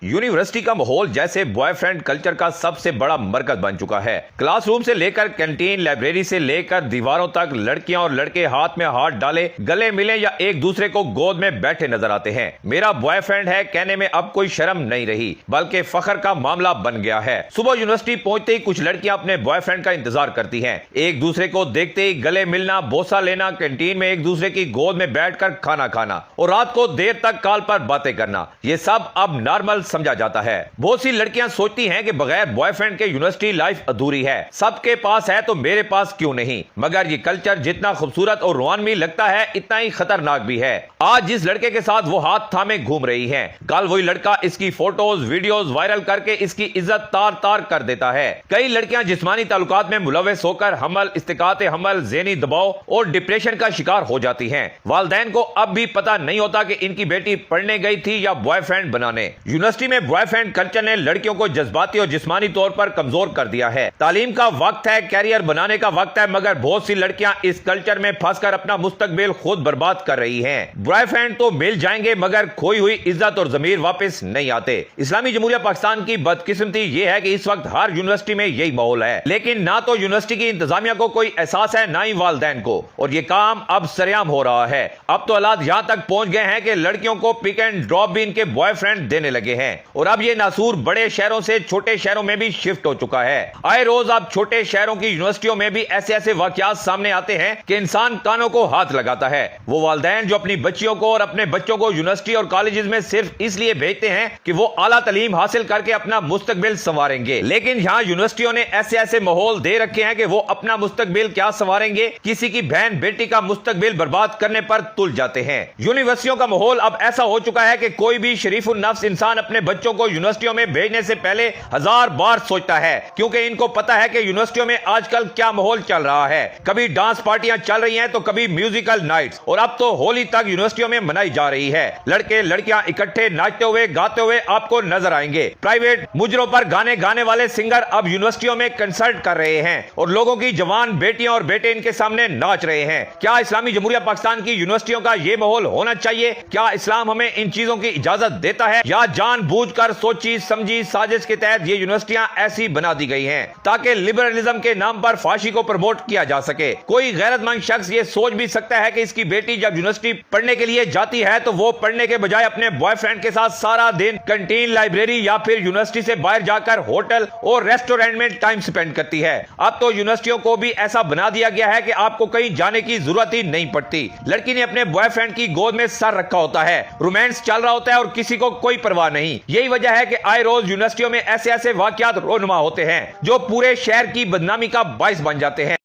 University का माहौल जैसे बॉयफ्रेंड कल्चर का सबसे बड़ा मरकज बन चुका है। क्लासरूम से लेकर कैंटीन, लाइब्रेरी से लेकर दीवारों तक लड़कियां और लड़के हाथ में हाथ डाले, गले मिले या एक दूसरे को गोद में बैठे नजर आते हैं। मेरा बॉयफ्रेंड है कहने में अब कोई शर्म नहीं रही, बल्कि फख्र का मामला बन गया है। सुबह यूनिवर्सिटी पहुंचते ही कुछ लड़कियां अपने बॉयफ्रेंड का इंतजार करती हैं। एक दूसरे को देखते ही गले मिलना, बोसा लेना, कैंटीन में एक दूसरे की गोद में बैठकर खाना खाना और रात को देर तक कॉल पर बातें करना, ये सब अब नॉर्मल समझा जाता है। बहुत सी लड़कियां सोचती हैं कि बगैर बॉयफ्रेंड के यूनिवर्सिटी लाइफ अधूरी है। सबके पास है तो मेरे पास क्यों नहीं। मगर ये कल्चर जितना खूबसूरत और रोमांचक लगता है, इतना ही खतरनाक भी है। आज जिस लड़के के साथ वो हाथ थामे घूम रही है, कल वही लड़का इसकी फोटोज वीडियोज वायरल करके इसकी इज्जत तार तार कर देता है। कई लड़कियां जिस्मानी ताल्लुकात में मुलव्वस होकर हमल, इस्तिकात हमल, ज़हनी दबाव और डिप्रेशन का शिकार हो जाती हैं। वालिदैन को अब भी पता नहीं होता कि इनकी बेटी पढ़ने गई थी या बॉयफ्रेंड बनाने। यूनिवर्सिटी में बॉयफ्रेंड कल्चर ने लड़कियों को जज्बाती और जिस्मानी तौर पर कमजोर कर दिया है। तालीम का वक्त है, कैरियर बनाने का वक्त है, मगर बहुत सी लड़कियां इस कल्चर में फंसकर अपना मुस्तकबिल खुद बर्बाद कर रही हैं। बॉयफ्रेंड तो मिल जाएंगे मगर खोई हुई इज्जत और जमीर वापस नहीं आते। इस्लामी जमहूरिया पाकिस्तान की बदकिस्मती यह है कि इस वक्त हर यूनिवर्सिटी में यही माहौल है, लेकिन ना तो यूनिवर्सिटी की इंतजामिया को कोई एहसास है, ना ही वालिदैन को, और ये काम अब सरेआम हो रहा है। अब तो हालात यहां तक पहुंच गए हैं कि लड़कियों को पिक एंड ड्रॉप भी इनके बॉयफ्रेंड देने लगे हैं, और अब ये नासूर बड़े शहरों से छोटे शहरों में भी शिफ्ट हो चुका है। आए रोज अब छोटे शहरों की यूनिवर्सिटियों में भी ऐसे ऐसे वाकयात सामने आते हैं कि इंसान कानों को हाथ लगाता है। वो वालिदैन जो अपनी बच्चियों को और अपने बच्चों को यूनिवर्सिटी और कॉलेजेस में सिर्फ इसलिए भेजते हैं कि वो आला तालीम हासिल करके अपना मुस्तकबिल संवारेंगे, लेकिन यहाँ यूनिवर्सिटियों ने ऐसे ऐसे माहौल दे रखे हैं कि वो अपना मुस्तकबिल क्या संवारेंगे, किसी की बहन बेटी का मुस्तकबिल बर्बाद करने पर तुल जाते हैं। यूनिवर्सिटियों का माहौल अब ऐसा हो चुका है कि कोई भी शरीफुल नफ्स इंसान अपने बच्चों को यूनिवर्सिटियों में भेजने से पहले 1000 बार सोचता है, क्योंकि इनको पता है कि यूनिवर्सिटियों में आजकल क्या माहौल चल रहा है। कभी डांस पार्टियां चल रही हैं तो कभी म्यूजिकल नाइट्स, और अब तो होली तक यूनिवर्सिटियों में मनाई जा रही है। लड़के लड़कियां इकट्ठे नाचते हुए गाते हुए आपको नजर आएंगे। प्राइवेट मुजरों पर गाने गाने वाले सिंगर अब यूनिवर्सिटियों में कंसर्ट कर रहे हैं और लोगों की जवान बेटियां और बेटे इनके सामने नाच रहे हैं। क्या इस्लामी जमहूरिया पाकिस्तान की यूनिवर्सिटियों का यह माहौल होना चाहिए? क्या इस्लाम हमें इन चीजों की इजाजत देता है, या जानबूझकर सोची समझी साजिश के तहत ये यूनिवर्सिटियां ऐसी बना दी गई हैं ताकि लिबरलिज्म के नाम पर फाशी को प्रमोट किया जा सके? कोई गैरतमंद शख्स ये सोच भी सकता है कि इसकी बेटी जब यूनिवर्सिटी पढ़ने के लिए जाती है तो वो पढ़ने के बजाय अपने बॉयफ्रेंड के साथ सारा दिन कैंटीन, लाइब्रेरी या फिर यूनिवर्सिटी से बाहर जाकर होटल और रेस्टोरेंट में टाइम स्पेंड करती है। अब तो यूनिवर्सिटियों को भी ऐसा बना दिया गया है कि आपको कहीं जाने की जरूरत ही नहीं पड़ती। लड़की ने अपने बॉयफ्रेंड की गोद में सर रखा होता है, रोमांस चल रहा होता है और किसी को कोई परवाह नहीं। यही वजह है कि आए रोज यूनिवर्सिटियों में ऐसे ऐसे वाकयात रोनुमा होते हैं जो पूरे शहर की बदनामी का बाइस बन जाते हैं।